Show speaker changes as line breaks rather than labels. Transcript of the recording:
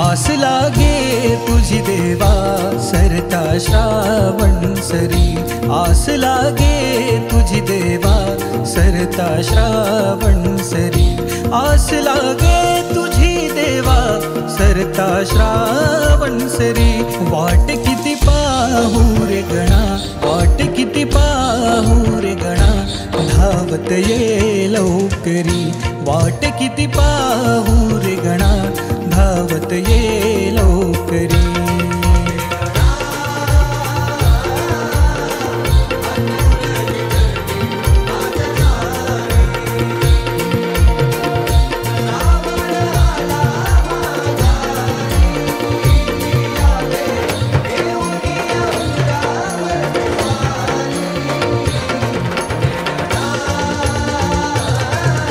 आस लागे तुझी देवा सरता श्रावण सरी, आस लागे तुझी देवा सरता श्रावण सरी, आस लागे तुझी देवा सरता श्रावण सरी। वाट किती पाहू रे गणा, वाट किती पाहू रे गणा, धावत ये लवकरी, वाट किती पाहू रे गणा,